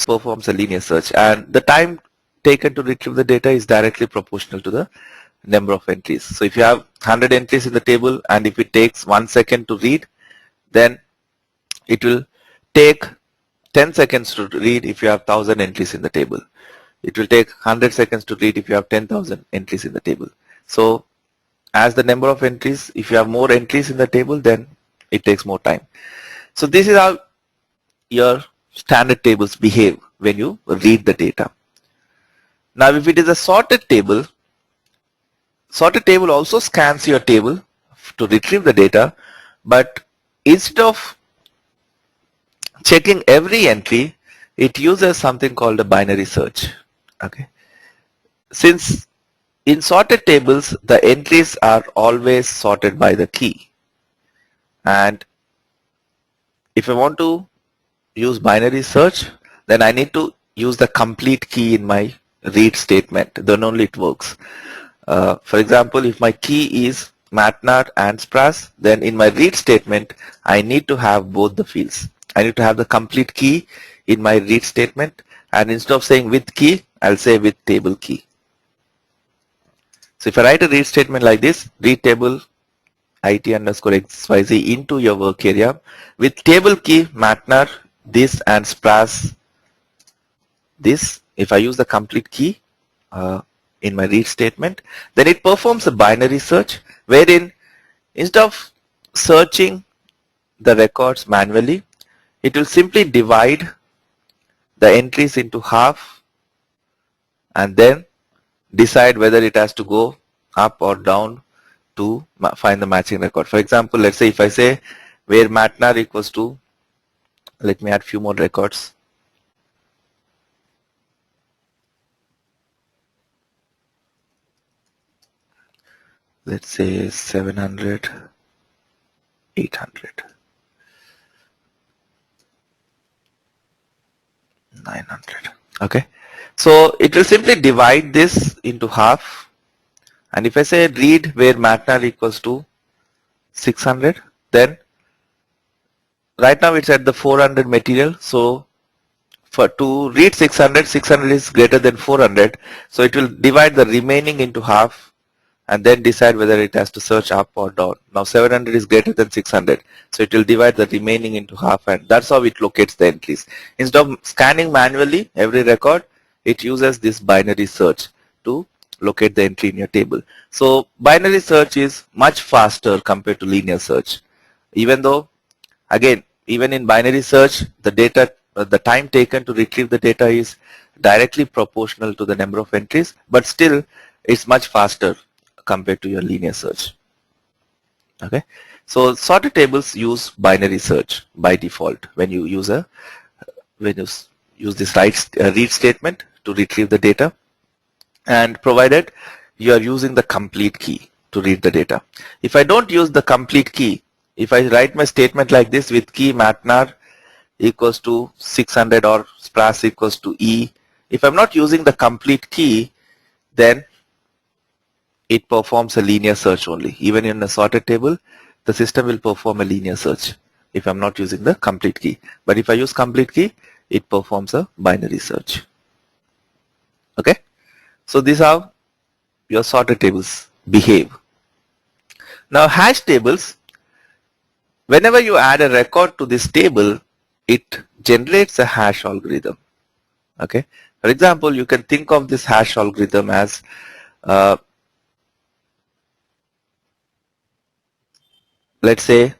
performs a linear search, and the time taken to retrieve the data is directly proportional to the number of entries. So if you have 100 entries in the table and if it takes 1 second to read, then it will take 10 seconds to read if you have 1000 entries in the table. It will take 100 seconds to read if you have 10,000 entries in the table. So as the number of entries, if you have more entries in the table, then it takes more time. So this is how your standard tables behave when you read the data. Now if it is a sorted table also scans your table to retrieve the data, but instead of checking every entry, it uses something called a binary search. Okay. Since in sorted tables, the entries are always sorted by the key, and if I want to use binary search, then I need to use the complete key in my read statement, then only it works. For example, if my key is MATNAR and SPRAS, then in my read statement, I need to have both the fields. I need to have the complete key in my read statement, and instead of saying with key, I'll say with table key. So if I write a read statement like this, read table IT underscore XYZ into your work area with table key MATNAR this and SPRAS this, if I use the complete key in my read statement, then it performs a binary search wherein instead of searching the records manually, it will simply divide the entries into half and then decide whether it has to go up or down to find the matching record. For example, let's say if I say where MATNAR equals to, let me add few more records. Let's say 700, 800, 900. Okay. So it will simply divide this into half. And if I say read where MATNAR equals to 600, then right now it's at the 400 material. So for to read 600, 600 is greater than 400. So it will divide the remaining into half and then decide whether it has to search up or down. Now 700 is greater than 600. So it will divide the remaining into half, and that's how it locates the entries. Instead of scanning manually every record, it uses this binary search to locate the entry in your table. So binary search is much faster compared to linear search. Even though, again, even in binary search, the data, the time taken to retrieve the data is directly proportional to the number of entries, but still it's much faster compared to your linear search. Okay, so sorted tables use binary search by default when you use this read statement to retrieve the data, and provided you are using the complete key to read the data. If I don't use the complete key, if I write my statement like this with key MATNAR equals to 600 or SPRAS equals to E, if I'm not using the complete key, then it performs a linear search only. Even in a sorted table, the system will perform a linear search if I'm not using the complete key. But if I use complete key, it performs a binary search. Okay, so these are your sorted tables behave. Now hash tables, whenever you add a record to this table, it generates a hash algorithm. Okay, for example, you can think of this hash algorithm as let's say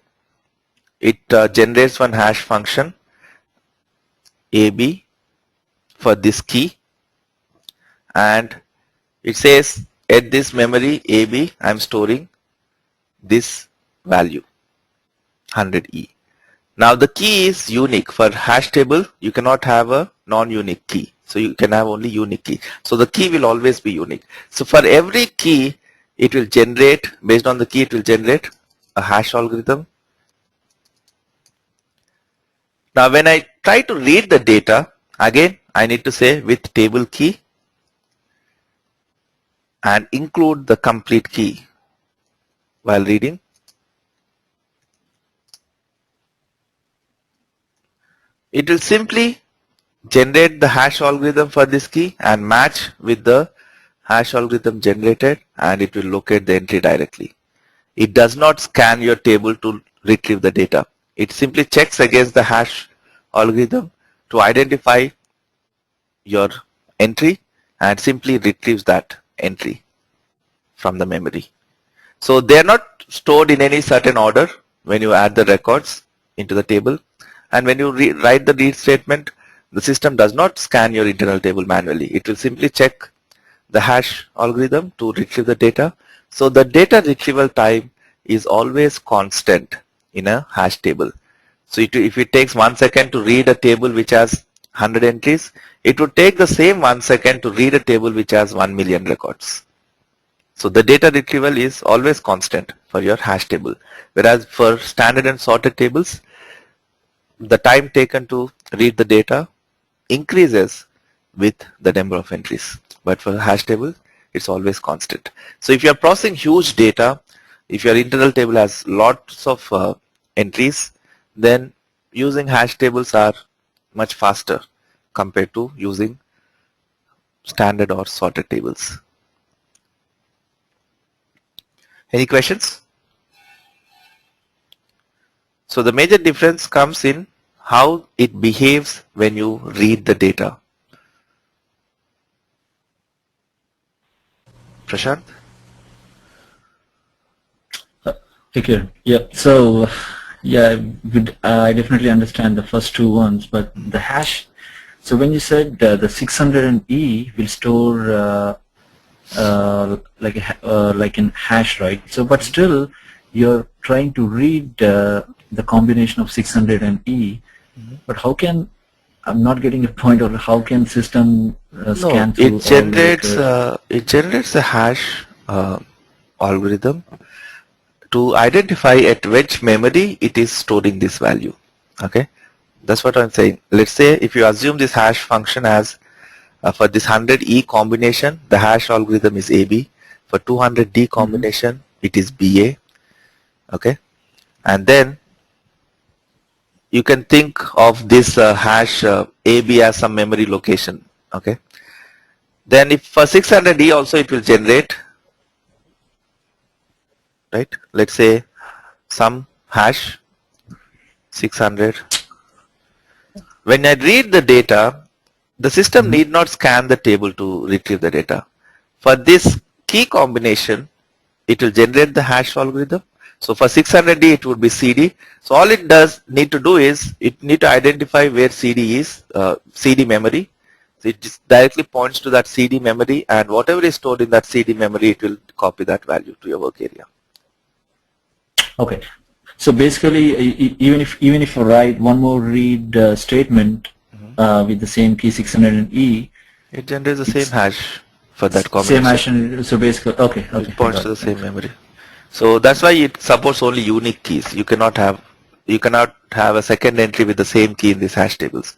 it generates one hash function AB for this key, and it says at this memory AB I'm storing this value 100E. Now the key is unique. For hash table you cannot have a non-unique key, so you can have only unique key. So the key will always be unique. So for every key it will generate, based on the key it will generate a hash algorithm. Now when I try to read the data, again I need to say with table key and include the complete key while reading. It will simply generate the hash algorithm for this key and match with the hash algorithm generated, and it will locate the entry directly. It does not scan your table to retrieve the data. It simply checks against the hash algorithm to identify your entry and simply retrieves that entry from the memory. So they are not stored in any certain order when you add the records into the table, and when you write the read statement, the system does not scan your internal table manually. It will simply check the hash algorithm to retrieve the data. So the data retrieval time is always constant in a hash table. So if it takes 1 second to read a table which has 100 entries, it would take the same 1 second to read a table which has 1 million records. So the data retrieval is always constant for your hash table. Whereas for standard and sorted tables, the time taken to read the data increases with the number of entries. But for a hash table, it's always constant. So if you are processing huge data, if your internal table has lots of entries, then using hash tables are much faster compared to using standard or sorted tables. Any questions? So the major difference comes in how it behaves when you read the data. Prashant? Okay, yeah. So, yeah, I definitely understand the first two ones, but the hash. So when you said the 600E will store like in hash, right? So, but still, you're trying to read the combination of 600 and E. But how can I'm not getting a point, or how can system scan through all the It generates a hash algorithm to identify at which memory it is storing this value. Okay, that's what I'm saying. Let's say if you assume this hash function as for this 100E combination, the hash algorithm is AB. For 200D combination, it is BA. Okay, and then you can think of this hash AB as some memory location. Okay, then if for 600E also it will generate, right? Let's say some hash 600. When I read the data, the system need not scan the table to retrieve the data. For this key combination, it will generate the hash algorithm. So for 600D, it would be CD. So all it does need to do is it need to identify where CD is, CD memory. So it just directly points to that CD memory, and whatever is stored in that CD memory, it will copy that value to your work area. Okay. So basically, even if you write one more read statement with the same key 600E, it generates the same hash for that combination. Same hash. So basically, okay. It points to the same memory. So that's why it supports only unique keys. You cannot have a second entry with the same key in these hash tables.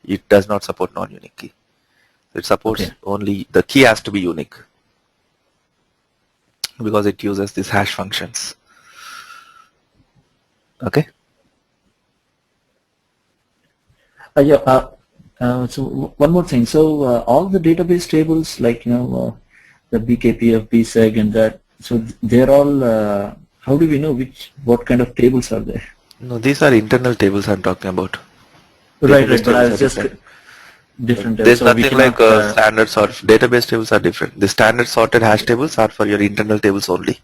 It does not support non-unique key. It supports only the key has to be unique because it uses these hash functions. Okay. So one more thing. So all the database tables, like the BKPF, BSEG, and that. So they're all. How do we know what kind of tables are there? No, these are internal tables I'm talking about. Right. But I was just different. There's nothing like standard sort. Database tables are different. The standard sorted hash tables are for your internal tables only.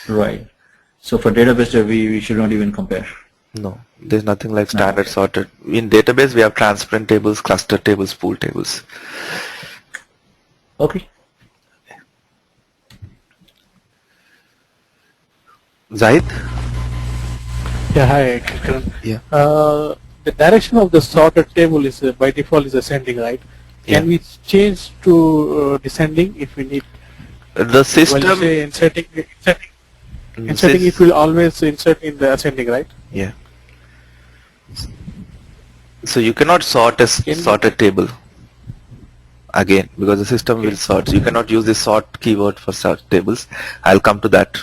Right. So for database, we should not even compare. No, there's nothing like standard sorted. In database, we have transparent tables, cluster tables, pool tables. Okay. Zahid? Yeah, hi, Kiran. Yeah. The direction of the sorted table is by default is ascending, right? Can we change to descending if we need? The system. When you say inserting, it will always insert in the ascending, right? Yeah. So you cannot sort a sorted table again because the system will sort. So you cannot use the sort keyword for sort tables. I'll come to that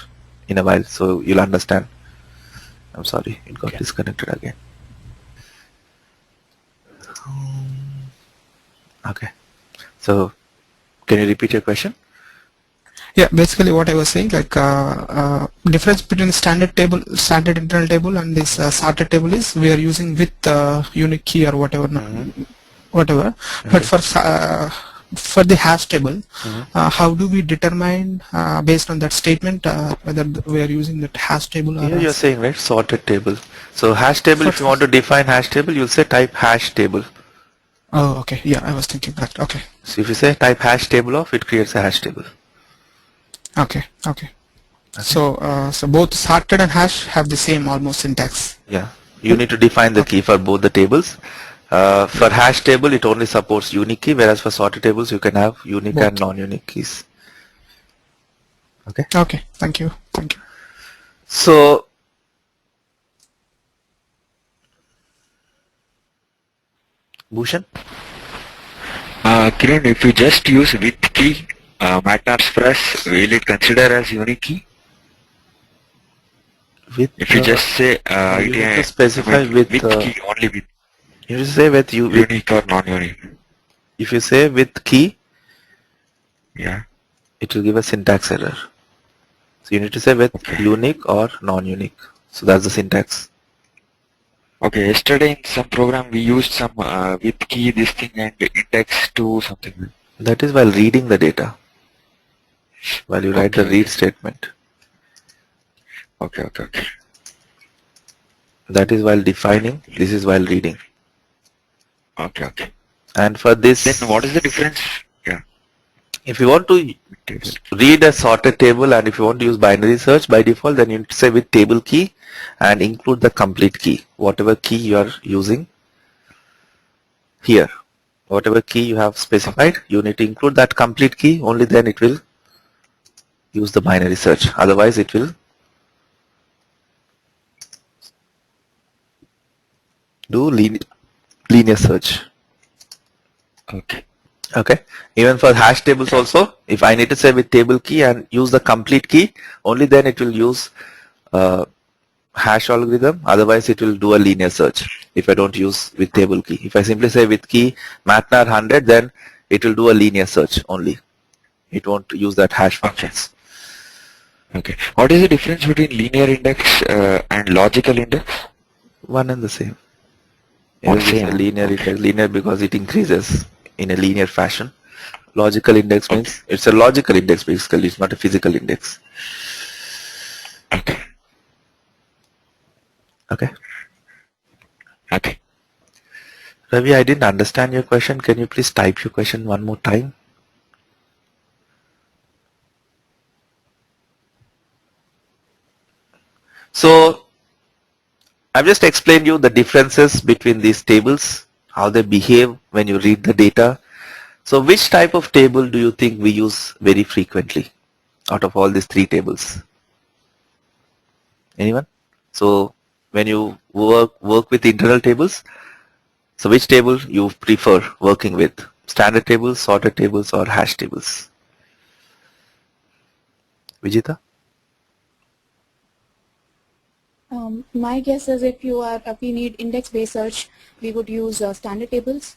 in a while, so you'll understand. I'm sorry, it got disconnected again. Okay. So can you repeat your question? Yeah, basically what I was saying, like difference between standard table, standard internal table, and this sorted table is we are using with unique key or whatever, whatever. But for the hash table, how do we determine based on that statement whether we are using that hash table or Here you're saying, right, sorted table. So hash table, if you want to define hash table, you'll say type hash table. Oh, okay. Yeah, I was thinking that. Okay. So if you say type hash table of, it creates a hash table. Okay. Okay. So so both sorted and hash have the same almost syntax. Yeah. You need to define the key for both the tables. For hash table, it only supports unique key, whereas for sorted tables, you can have unique and non-unique keys. Okay. Okay. Thank you. Thank you. So Bhushan? Kiran, if you just use with key, MATLAB Express, will it consider as unique key? With If you just say you need to specify with key, only with you need to say with unique or non-unique. if you say with key, Yeah. it will give a syntax error. So you need to say with unique or non-unique. So that's the syntax. Okay, yesterday in some program we used some with key this thing and index to something. That is while reading the data. While you write the read statement. Okay. That is while defining. This is while reading. Okay. And for this, Then what is the difference? Yeah. if you want to read a sorted table and if you want to use binary search by default, then you need to say with table key and include the complete key, whatever key you are using here. Whatever key you have specified, you need to include that complete key, only then it will use the binary search. Otherwise it will do linear search. Okay. Even for hash tables also, if I need to say with table key and use the complete key, only then it will use hash algorithm. Otherwise it will do a linear search if I don't use with table key. If I simply say with key matnar 100, then it will do a linear search only. It won't use that hash functions. Okay. What is the difference between linear index and logical index? One and the same. One It is same. a linear index, linear because it increases in a linear fashion. Logical index means it's a logical index basically, it's not a physical index. Okay. Ravi, I didn't understand your question. Can you please type your question one more time? So I've just explained you the differences between these tables, how they behave when you read the data. So which type of table do you think we use very frequently out of all these three tables? Anyone? So when you work with internal tables, so which table you prefer working with? Standard tables, sorted tables, or hash tables? Vijita? My guess is if we need index-based search, we would use standard tables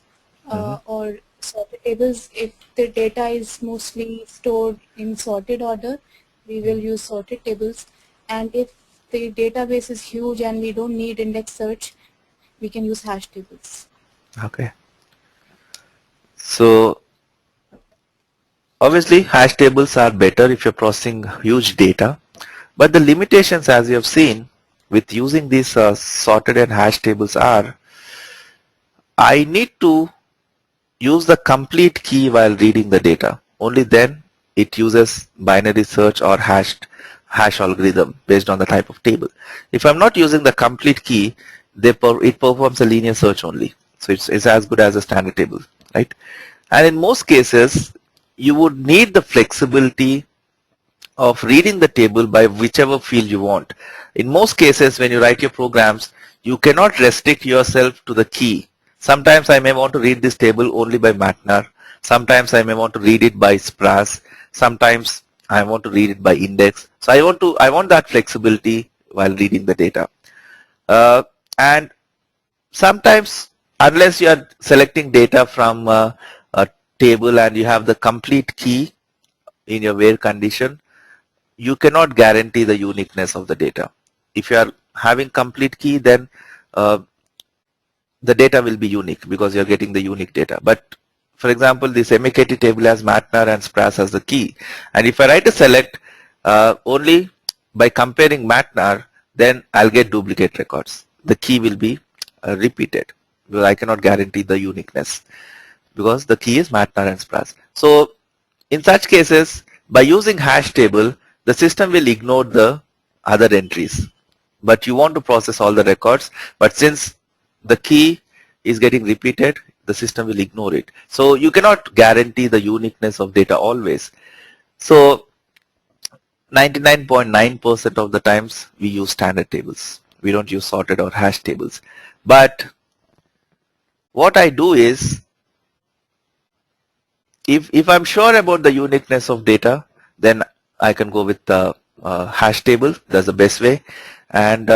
or sorted tables. If the data is mostly stored in sorted order, we will use sorted tables. And if the database is huge and we don't need index search, we can use hash tables. Okay. So obviously hash tables are better if you're processing huge data, but the limitations, as you have seen, with using these sorted and hash tables are, I need to use the complete key while reading the data. Only then it uses binary search or hash algorithm based on the type of table. If I'm not using the complete key, it performs a linear search only. So it's as good as a standard table, right? And in most cases, you would need the flexibility of reading the table by whichever field you want. In most cases, when you write your programs, you cannot restrict yourself to the key. Sometimes I may want to read this table only by MATLAB. Sometimes I may want to read it by SPRAS. Sometimes I want to read it by index. So I want that flexibility while reading the data. And sometimes, unless you are selecting data from table and you have the complete key in your where condition, you cannot guarantee the uniqueness of the data. If you are having complete key, then the data will be unique because you're getting the unique data. But for example, this MAKT table has MATNAR and SPRAS as the key. And if I write a select only by comparing MATNAR, then I'll get duplicate records. The key will be repeated because I cannot guarantee the uniqueness because the key is MATNAR and SPRAS. So in such cases, by using hash table, the system will ignore the other entries. But you want to process all the records, but since the key is getting repeated, the system will ignore it. So you cannot guarantee the uniqueness of data always. So 99.9% of the times we use standard tables. We don't use sorted or hash tables. But what I do is, if I'm sure about the uniqueness of data, then I can go with the hash table. That's the best way. And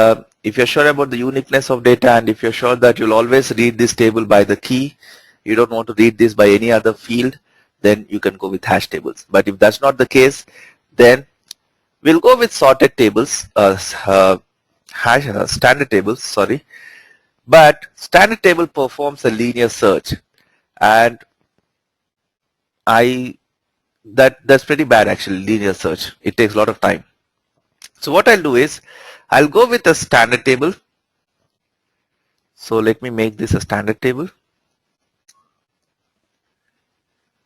if you're sure about the uniqueness of data, and if you're sure that you'll always read this table by the key, you don't want to read this by any other field, then you can go with hash tables. But if that's not the case, then we'll go with sorted tables, standard tables, sorry. But standard table performs a linear search, and that's pretty bad actually, linear search. It takes a lot of time. So what I'll do is, I'll go with a standard table. So let me make this a standard table.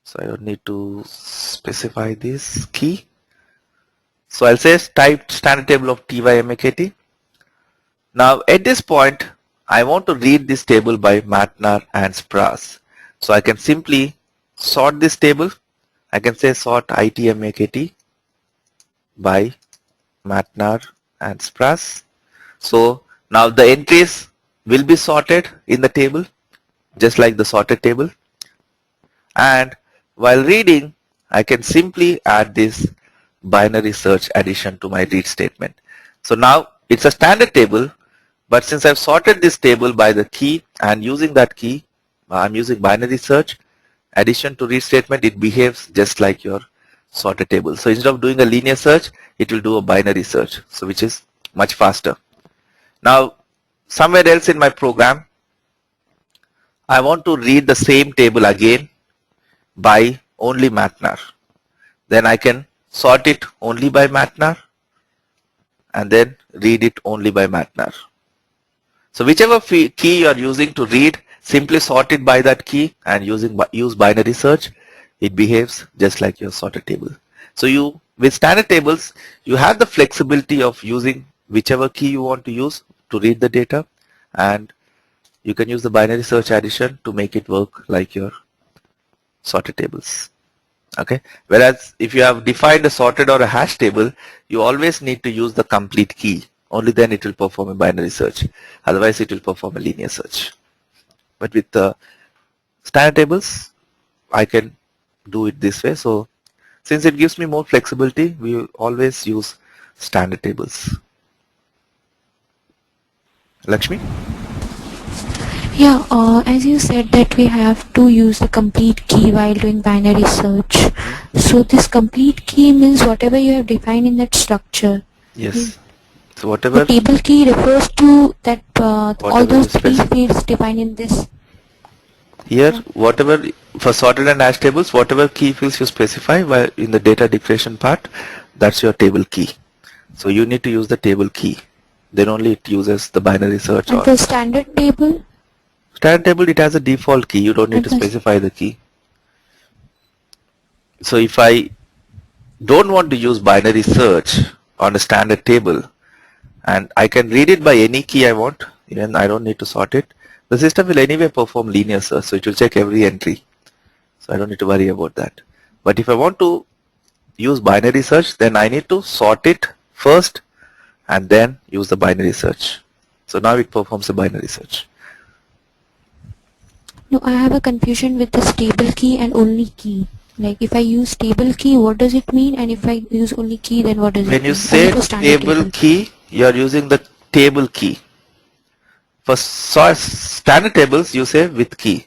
So I don't need to specify this key. So I'll say type standard table of TYMAKT. Now at this point, I want to read this table by MATNAR and SPRAS. So I can simply sort this table. I can say sort ITMAKT by MATNAR and SPRAS. So now the entries will be sorted in the table, just like the sorted table. And while reading, I can simply add this binary search addition to my read statement. So now it's a standard table, but since I've sorted this table by the key and using that key, I'm using binary search addition to read statement, it behaves just like your sorted table. So instead of doing a linear search, it will do a binary search, so which is much faster. Now somewhere else in my program, I want to read the same table again by only MATNAR. Then I can sort it only by MATNAR and then read it only by MATNAR. So whichever key you are using to read, simply sort it by that key and use binary search. It behaves just like your sorted table. So with standard tables, you have the flexibility of using whichever key you want to use to read the data, and you can use the binary search addition to make it work like your sorted tables. Okay. Whereas if you have defined a sorted or a hash table, you always need to use the complete key. Only then it will perform a binary search. Otherwise it will perform a linear search. But with the standard tables, I can do it this way. So since it gives me more flexibility, we will always use standard tables. Lakshmi? Yeah, as you said that we have to use the complete key while doing binary search. So this complete key means whatever you have defined in that structure. Yes. So whatever. The table key refers to that all those three fields defined in this. Here, whatever for sorted and hash tables, whatever key fields you specify while in the data declaration part, that's your table key. So you need to use the table key. Then only it uses the binary search. And the standard table? Standard table, it has a default key. You don't need to specify the key. So if I don't want to use binary search on a standard table, and I can read it by any key I want, even I don't need to sort it, the system will anyway perform linear search, so it will check every entry. So I don't need to worry about that. But if I want to use binary search, then I need to sort it first and then use the binary search. So now it performs a binary search. No, I have a confusion with this table key and only key. Like if I use table key, what does it mean? And if I use only key, then what does it mean? When you say table key, you are using the table key. For standard tables, you say with key.